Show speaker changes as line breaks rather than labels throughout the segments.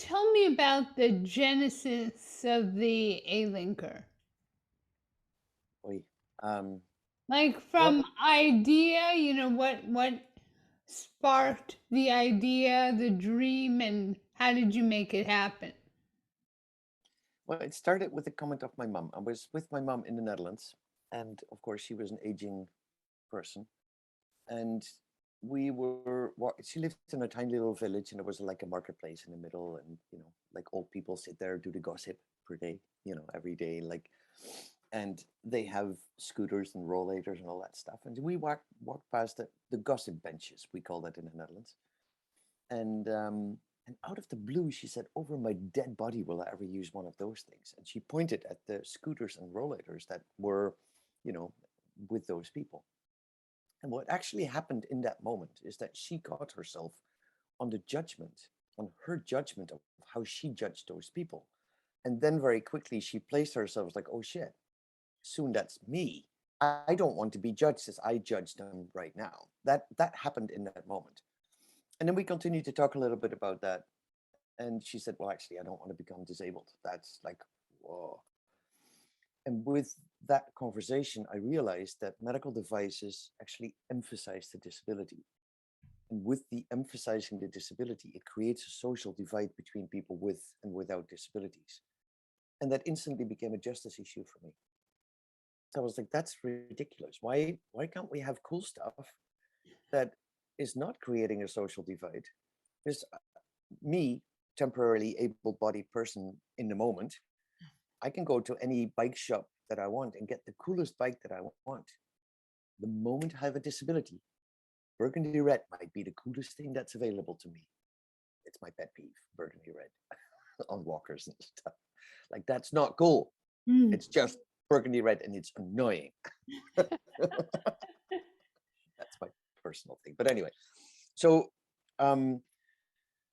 tell me about the genesis of the Alinker.
Oy. Um,
Like
well,
from idea, what sparked the idea, the dream, and how did you make it happen?
well, it started with a comment of my mum. I was with my mum in the Netherlands, and of course, she was an aging person, and she lived in a tiny little village, and there was like a marketplace in the middle, and like old people sit there, do the gossip per day, every day, like, and they have scooters and rollators and all that stuff, and we walked past the gossip benches, we call that in the Netherlands. And out of the blue, she said, "Over my dead body, will I ever use one of those things?" And she pointed at the scooters and rollators that were, you know, with those people. And what actually happened in that moment is that she got herself on the judgment, on her judgment of how she judged those people. And then very quickly, she placed herself like, "Oh shit, soon that's me. I don't want to be judged as I judge them right now." That happened in that moment. And then we continued to talk a little bit about that. And she said, "Well, actually, I don't want to become disabled." That's like, whoa. And with that conversation, I realized that medical devices actually emphasize the disability. And with the emphasizing the disability, it creates a social divide between people with and without disabilities. And that instantly became a justice issue for me. So I was like, that's ridiculous. Why can't we have cool stuff that is not creating a social divide? Because me, temporarily able-bodied person in the moment, I can go to any bike shop that I want and get the coolest bike that I want. The moment I have a disability, burgundy red might be the coolest thing that's available to me. It's my pet peeve, burgundy red on walkers and stuff. Like, that's not cool.
Mm.
It's just burgundy red and it's annoying. That's my personal thing. But anyway, so um,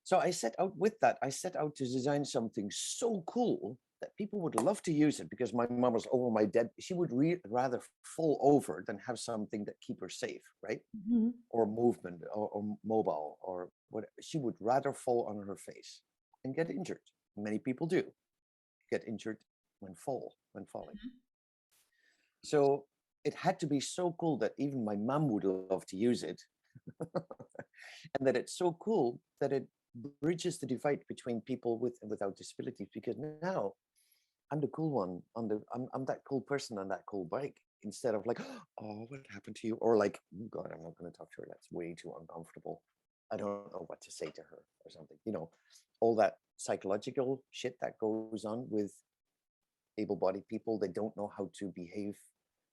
so I set out with that. I set out to design something so cool that people would love to use it, because my mom was over my dead. She would rather fall over than have something that keep her safe, right?
Mhm.
Or movement or mobile or what. She would rather fall on her face and get injured. Many people do get injured when falling. So it had to be so cool that even my mom would love to use it. And that it's so cool that it bridges the divide between people with and without disabilities, because now I'm the cool one on I'm that cool person on that cool bike, instead of like, "Oh, what happened to you?" Or like, "Oh God, I'm not going to talk to her, that's way too uncomfortable, I don't know what to say to her," or something, all that psychological shit that goes on with able-bodied people. They don't know how to behave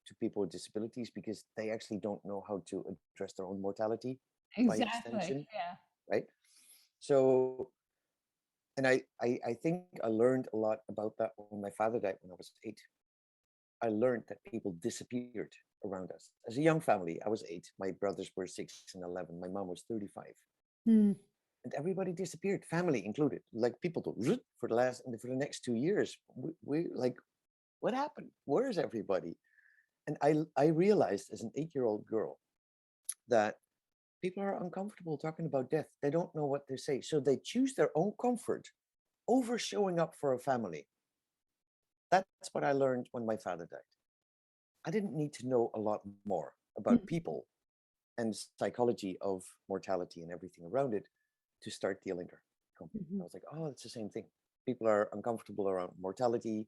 to people with disabilities because they actually don't know how to address their own mortality by
Exactly.
extension,
Yeah.
right? So, and I think I learned a lot about that when my father died when I was 8. I learned that people disappeared around us. As a young family, I was 8. My brothers were 6 and 11. My mom was 35.
Mm.
And everybody disappeared, family included. Like, people do for the next 2 years. We like, what happened? Where is everybody? And I realized as an 8-year-old girl that people are uncomfortable talking about death. They don't know what to say. So they choose their own comfort over showing up for a family. That's what I learned when my father died. I didn't need to know a lot more about
Mm.
people and psychology of mortality and everything around it to start the Alinker company. I
Mhm.
was like, oh, it's the same thing. People are uncomfortable around mortality,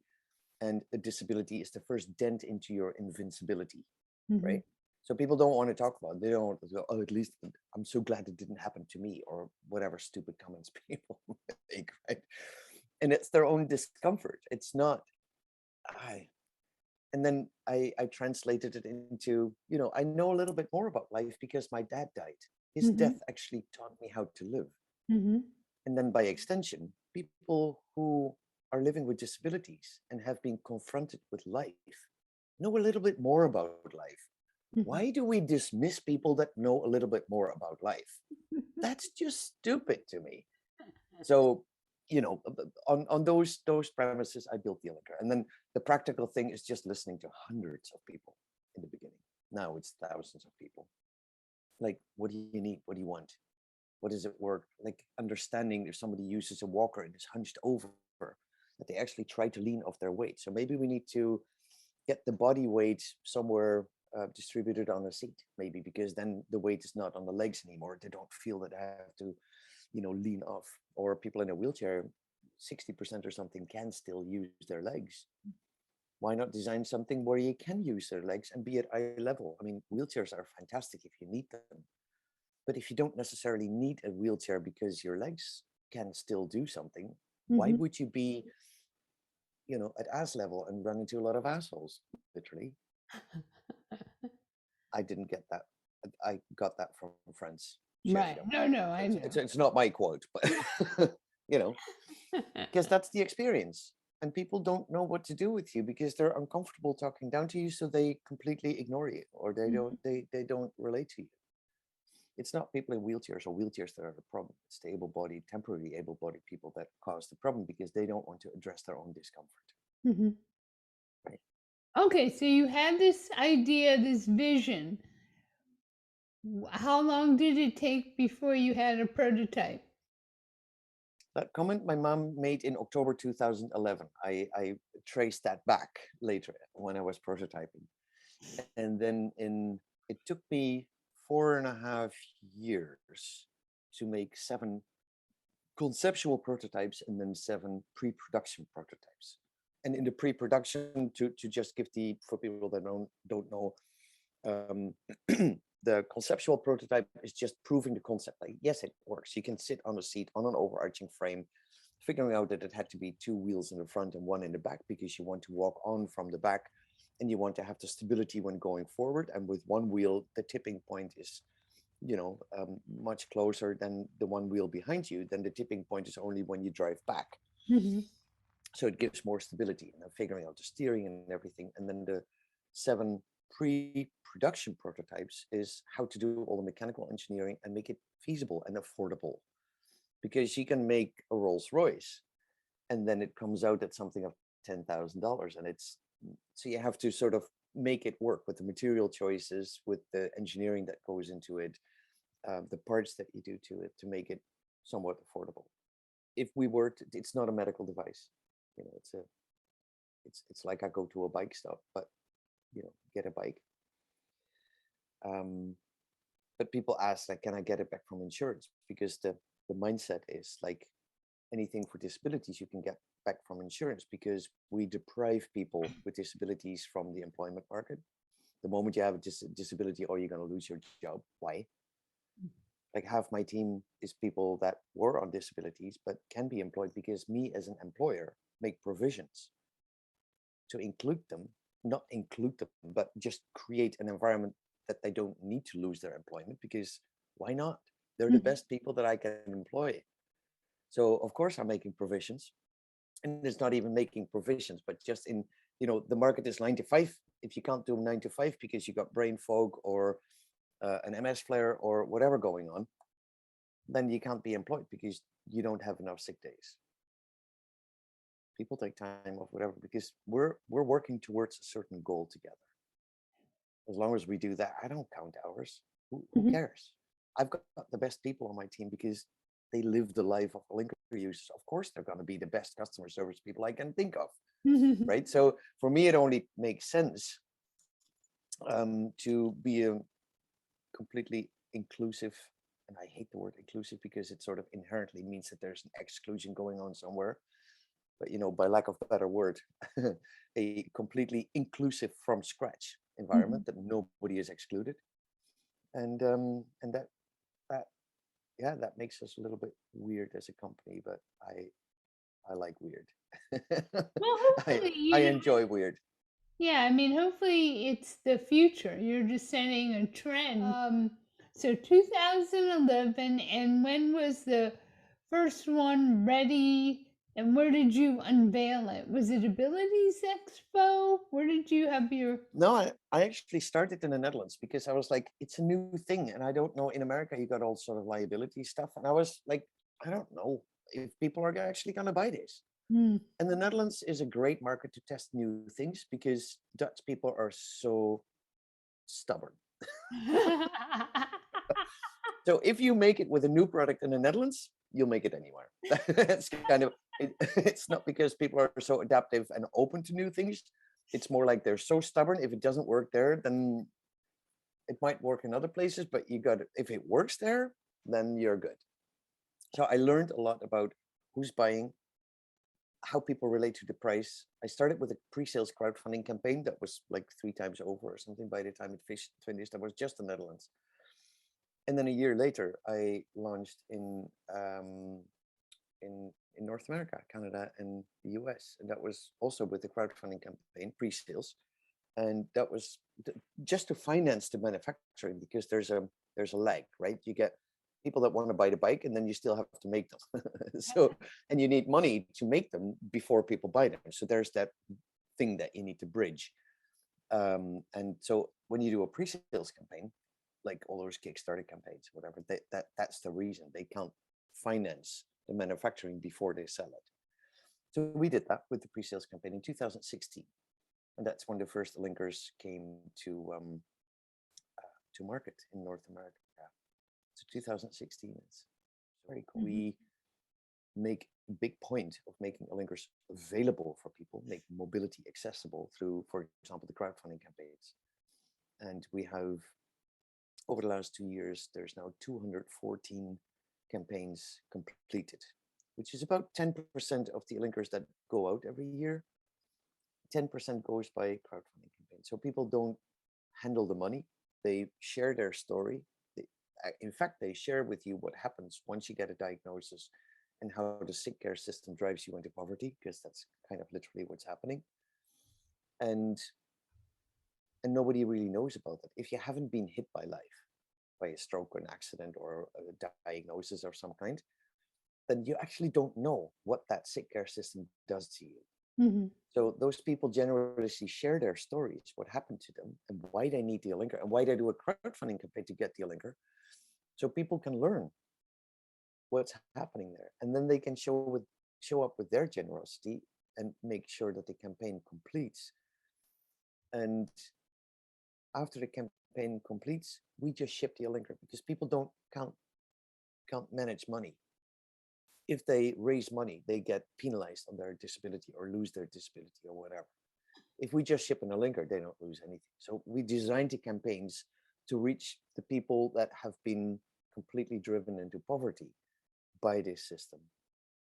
and a disability is the first dent into your invincibility,
Mhm.
right? So people don't want to talk about it. They don't want to go, "Oh, at least I'm so glad it didn't happen to me," or whatever stupid comments people make, right? And it's their own discomfort. It's not I. And then I translated it into, I know a little bit more about life because my dad died. His death
Mhm.
actually taught me how to live.
Mhm.
And then by extension, people who are living with disabilities and have been confronted with life know a little bit more about life.
Mhm.
Why do we dismiss people that know a little bit more about life? That's just stupid to me. So, on those premises, I built the Alinker. And then the practical thing is just listening to hundreds of people in the beginning. Now it's thousands of people. Like, what do you need? What do you want? what does it work? Like understanding if somebody uses a walker and is hunched over, that they actually try to lean off their weight. So maybe we need to get the body weight somewhere distributed on a seat, maybe, because then the weight is not on the legs anymore. They don't feel that they have to, lean off. Or people in a wheelchair, 60% or something can still use their legs. Why not design something where you can use their legs and be at eye level? I mean, wheelchairs are fantastic if you need them. But if you don't necessarily need a wheelchair because your legs can still do something, why
Mm-hmm.
would you be, at ass level and run into a lot of assholes, literally? I didn't get that. I got that from friends sharing
Right.
them.
No, no,
So
I
it's not my quote, but because that's the experience. And people don't know what to do with you because they're uncomfortable talking down to you, so they completely ignore you, or
know.
they don't relate to you. It's not people in wheelchairs or wheelchairs that are the problem. It's the able-bodied, temporarily able-bodied people that cause the problem because they don't want to address their own discomfort.
Mm-hmm.
Right.
Okay, so you had this idea, this vision. How long did it take before you had a prototype?
That comment my mom made in October 2011. I traced that back later when I was prototyping. And then it took me 4.5 years to make 7 conceptual prototypes and then 7 pre-production prototypes. And in the pre-production, to just give for people that don't know, the conceptual prototype is just proving the concept. Like, yes, it works. You can sit on a seat on an overarching frame, figuring out that it had to be 2 wheels in the front and 1 in the back because you want to walk on from the back and you want to have the stability when going forward. And with 1 wheel, the tipping point is, much closer than the 1 wheel behind you. Then the tipping point is only when you drive back.
Mm-hmm.
So it gives more stability, and then figuring out the steering and everything. And then the 7 pre-production prototypes is how to do all the mechanical engineering and make it feasible and affordable. Because you can make a Rolls Royce and then it comes out at something of $10,000, and so you have to sort of make it work with the material choices, with the engineering that goes into it, the parts that you do to it to make it somewhat affordable. If we were to, it's not a medical device, it's like I go to a bike stop, but get a bike. But people ask, like, can I get it back from insurance? Because the mindset is like, anything for disabilities you can get back from insurance, because we deprive people with disabilities from the employment market. The moment you have a disability, or you're going to lose your job. Why? Like, half my team is people that were on disabilities but can be employed because me as an employer make provisions to include them, not include them, but just create an environment that they don't need to lose their employment, because why not? They're the best people that I can employ. So of course I'm making provisions, and it's not even making provisions, but just in, the market is 9 to 5. If you can't do 9 to 5 because you got brain fog or an MS flare or whatever going on, then you can't be employed because you don't have enough sick days. People take time off, whatever, because we're working towards a certain goal together. As long as we do that, I don't count hours. Who
Mm-hmm.
cares? I've got the best people on my team because they live the life of Alinker users. Of course, they're going to be the best customer service people I can think of,
Mm-hmm.
right? So for me, it only makes sense to be a completely inclusive, and I hate the word inclusive because it sort of inherently means that there's an exclusion going on somewhere. But by lack of a better word, a completely inclusive from scratch environment that nobody is excluded, and that yeah, that makes us a little bit weird as a company, but I like weird.
Well,
I
hopefully,
I enjoy weird.
yeah, I mean, hopefully it's the future. You're just setting a trend. So 2011, and when was the first one ready? And where did you unveil it? Was it Abilities Expo? Where did you have your?
No, I actually started in the Netherlands because I was like, it's a new thing, and I don't know. In America, you got all sort of liability stuff, and I was like, I don't know if people are actually going to buy this.
Hmm.
And the Netherlands is a great market to test new things because Dutch people are so stubborn. So if you make it with a new product in the Netherlands, you'll make it anywhere. That's kind of it's not because people are so adaptive and open to new things. It's more like they're so stubborn. If it doesn't work there, then it might work in other places, but you got if it works there, then you're good. So I learned a lot about who's buying, how people relate to the price. I started with a pre-sales crowdfunding campaign that was like 3 times over or something by the time it finished. That was just the Netherlands. And then a year later, I launched in North America, Canada, and the US, and that was also with the crowdfunding campaign, pre-sales, and that was just to finance the manufacturing because there's a lag, right? You get people that want to buy the bike, and then you still have to make them. So, and you need money to make them before people buy them. So there's that thing that you need to bridge. And so when you do a pre-sales campaign, like all those Kickstarter campaigns, whatever, that's the reason they can't finance the manufacturing before they sell it. So we did that with the pre-sales campaign in 2016, and that's when the first Alinkers came to market in North America. So 2016, it's very cool.
Mhm.
We make a big point of making Alinkers available for people, make mobility accessible through, for example, the crowdfunding campaigns. And we have, over the last 2 years, there's now 214 campaigns completed, which is about 10% of the Alinkers that go out every year. 10% goes by crowdfunding campaigns. So people don't handle the money. They share their story. In fact, they share with you what happens once you get a diagnosis and how the sick care system drives you into poverty, because that's kind of literally what's happening. And nobody really knows about it. If you haven't been hit by life, by a stroke or an accident or a diagnosis of some kind, then you actually don't know what that sick care system does to you.
Mhm.
So those people generously share their stories, what happened to them and why they need the Alinker and why they do a crowdfunding campaign to get the Alinker. So people can learn what's happening there. And then they can show up with their generosity and make sure that the campaign completes. And after the campaign completes, we just ship the Alinker because people can't manage money. If they raise money, they get penalized on their disability or lose their disability or whatever. If we just ship an Alinker, they don't lose anything. So we designed the campaigns to reach the people that have been completely driven into poverty by this system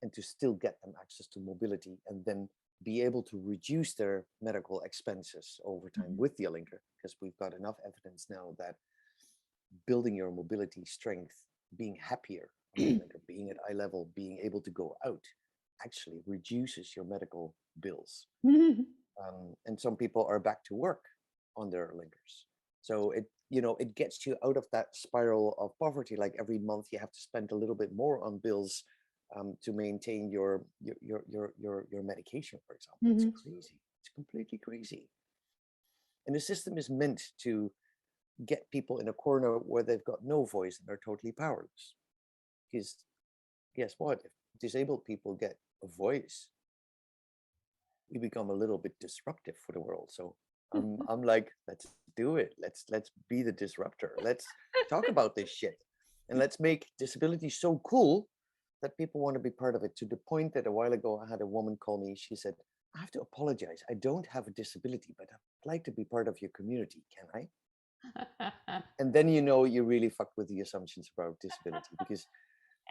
and to still get them access to mobility and then be able to reduce their medical expenses over time
Mhm.
with the Alinker, because we've got enough evidence now that building your mobility strength, being happier on the Alinker, being at eye level, being able to go out, actually reduces your medical bills. And some people are back to work on their Alinkers. So it gets you out of that spiral of poverty. Like every month you have to spend a little bit more on bills to maintain your medication, for example. It's
Mhm.
crazy. It's completely crazy. And the system is meant to get people in a corner where they've got no voice and they're totally powerless. Because guess what? If disabled people get a voice, we become a little bit disruptive for the world. So I'm like, let's do it. Let's be the disruptor. Let's talk about this shit. And let's make disability so cool that people want to be part of it, to the point that a while ago I had a woman call me. She said, I have to apologize. I don't have a disability, but I'd like to be part of your community. Can I? And then you really fucked with the assumptions about disability because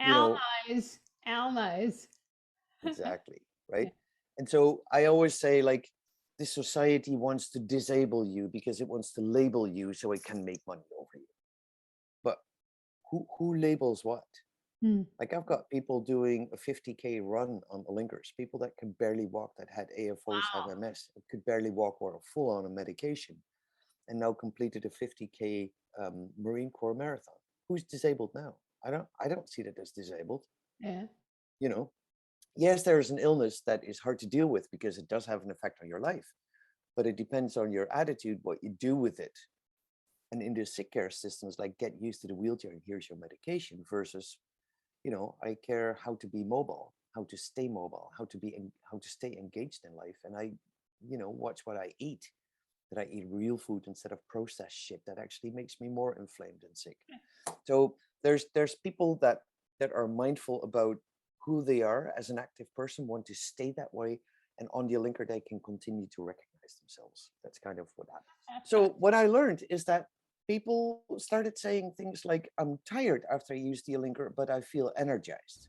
you know
Allies, allies.
exactly,
Yeah.
right? And so I always say, like, this society wants to disable you because it wants to label you so it can make money over you. But who labels what?
Mm.
Like, I've got people doing a 50K run on Alinkers, people that can barely walk, that had AFOs, have
Wow.
MS, could barely walk or are full on a medication, and now completed a 50K Marine Corps marathon. Who's disabled now? I don't see that as disabled.
Yeah.
You know, yes, there is an illness that is hard to deal with because it does have an effect on your life, but it depends on your attitude, what you do with it. And in the sick care systems, like, get used to the wheelchair and here's your medication, versus, I care how to be mobile, how to stay mobile, how to stay engaged in life. And I, watch what I eat, that I eat real food instead of processed shit that actually makes me more inflamed and sick. So There's people that are mindful about who they are as an active person, want to stay that way, and on the Alinker they can continue to recognize themselves. That's kind of what happens. So what I learned is that people started saying things like, I'm tired after I use the Alinker, but I feel energized.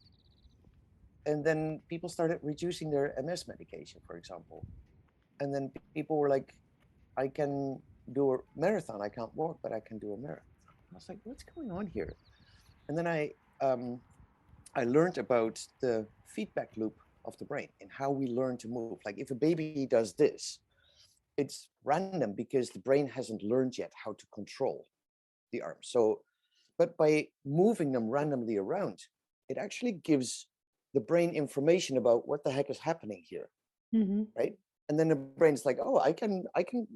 And then people started reducing their MS medication, for example. And then people were like, I can do a marathon. I can't walk, but I can do a marathon. I was like, what's going on here? And then I learned about the feedback loop of the brain and how we learn to move. Like if a baby does this, it's random because the brain hasn't learned yet how to control the arm. So, but by moving them randomly around, it actually gives the brain information about what the heck is happening here,
Mm-hmm.
right? And then the brain's like, oh, I can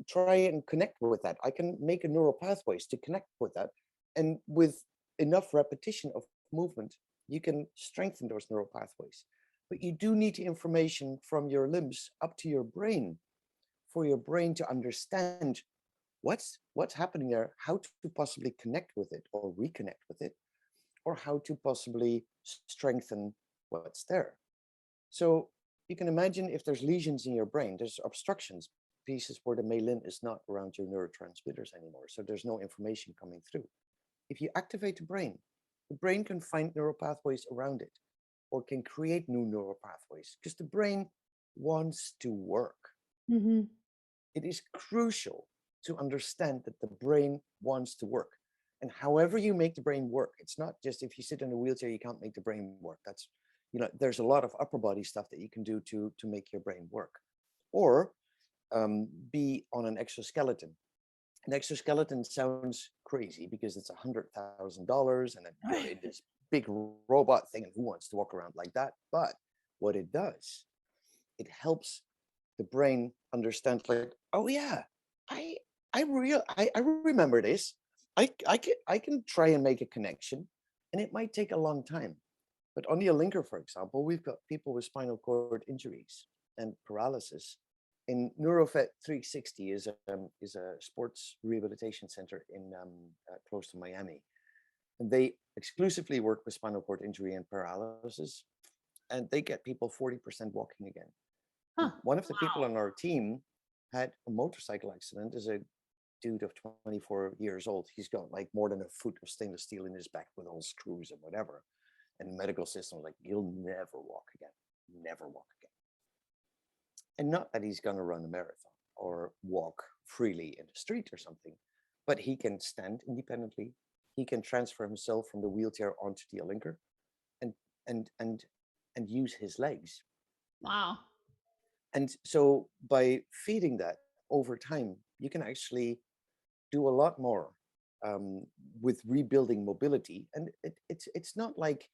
try and connect with that. I can make a neural pathways to connect with that. And with enough repetition of movement, you can strengthen those neural pathways. But you do need the information from your limbs up to your brain for your brain to understand what's happening there, how to possibly connect with it or reconnect with it, or how to possibly strengthen what's there. So you can imagine if there's lesions in your brain, there's obstructions, pieces where the myelin is not around your neurotransmitters anymore. So there's no information coming through. If you activate the brain can find neural pathways around it or can create new neural pathways because the brain wants to work.
Mm-hmm.
It is crucial to understand that the brain wants to work. And however you make the brain work, it's not just if you sit in a wheelchair, you can't make the brain work. That's, there's a lot of upper body stuff that you can do to make your brain work. Or be on an exoskeleton. An exoskeleton sounds crazy because it's $100,000 and then you're in this big robot thing and who wants to walk around like that? But what it does, it helps the brain understand like, oh yeah, I I remember this. I can try and make a connection, and it might take a long time. But on the Alinker, for example, we've got people with spinal cord injuries and paralysis. In Neurovet 360 is a sports rehabilitation center in close to Miami, and they exclusively work with spinal cord injury and paralysis, and they get people 40% walking again.
Huh.
One of the people on our team had a motorcycle accident as a dude of 24 years old. He's got like more than a foot of stainless steel in his back with all screws and whatever. And the medical system like, you'll never walk again, never walk again. And not that he's going to run a marathon or walk freely in the street or something, but he can stand independently. He can transfer himself from the wheelchair onto the Alinker and and and and use his legs.
Wow.
And so by feeding that over time, you can actually do a lot more with rebuilding mobility. And it's not like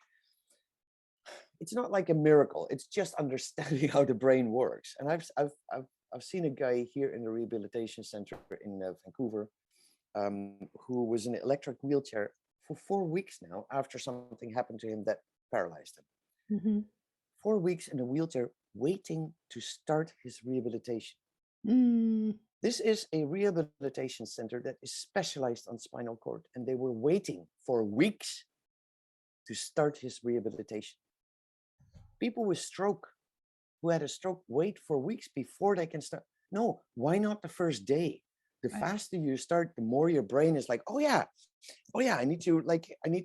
a miracle. It's just understanding how the brain works. And I've seen a guy here in the rehabilitation center in Vancouver who was in an electric wheelchair for 4 weeks now after something happened to him that paralyzed him.
Mm-hmm.
4 weeks in a wheelchair waiting to start his rehabilitation.
Mm.
This is a rehabilitation center that is specialized on spinal cord, and they were waiting for weeks to start his rehabilitation. People with stroke who had a stroke wait for weeks before they can start. No, why not the first day? The
Right.
faster you start, the more your brain is like, oh yeah, I need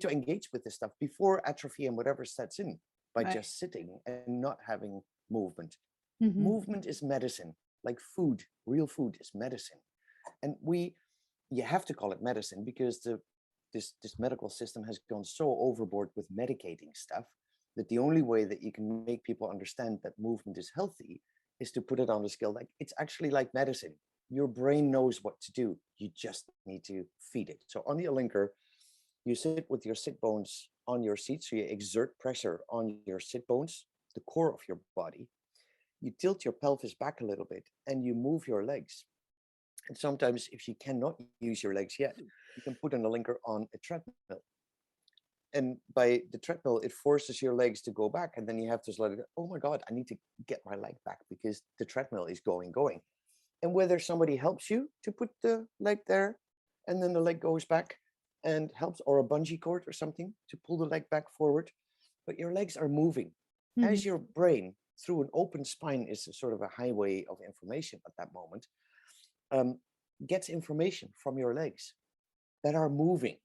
to engage with this stuff before atrophy and whatever sets in by
Right.
just sitting and not having movement.
Mm-hmm.
Movement is medicine, like food, real food is medicine. And you have to call it medicine because this medical system has gone so overboard with medicating stuff that the only way that you can make people understand that movement is healthy is to put it on the scale like it's actually like medicine. Your brain knows what to do. You just need to feed it. So on the Alinker, you sit with your sit bones on your seat. So you exert pressure on your sit bones, the core of your body. You tilt your pelvis back a little bit and you move your legs. And sometimes if you cannot use your legs yet, you can put an Alinker on a treadmill. And by the treadmill, it forces your legs to go back. And then you have to let it go, oh my God, I need to get my leg back because the treadmill is going. And whether somebody helps you to put the leg there and then the leg goes back, and helps, or a bungee cord or something to pull the leg back forward, but your legs are moving as
Mhm.
your brain, through an open spine, is a sort of a highway of information at that moment, um, gets information from your legs that are moving.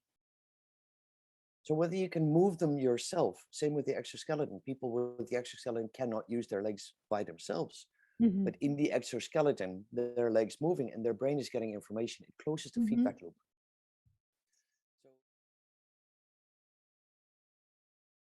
So whether you can move them yourself, same with the exoskeleton. People with the exoskeleton cannot use their legs by themselves.
Mhm.
But in the exoskeleton, their legs moving and their brain is getting information. It closes the
Mhm.
feedback loop.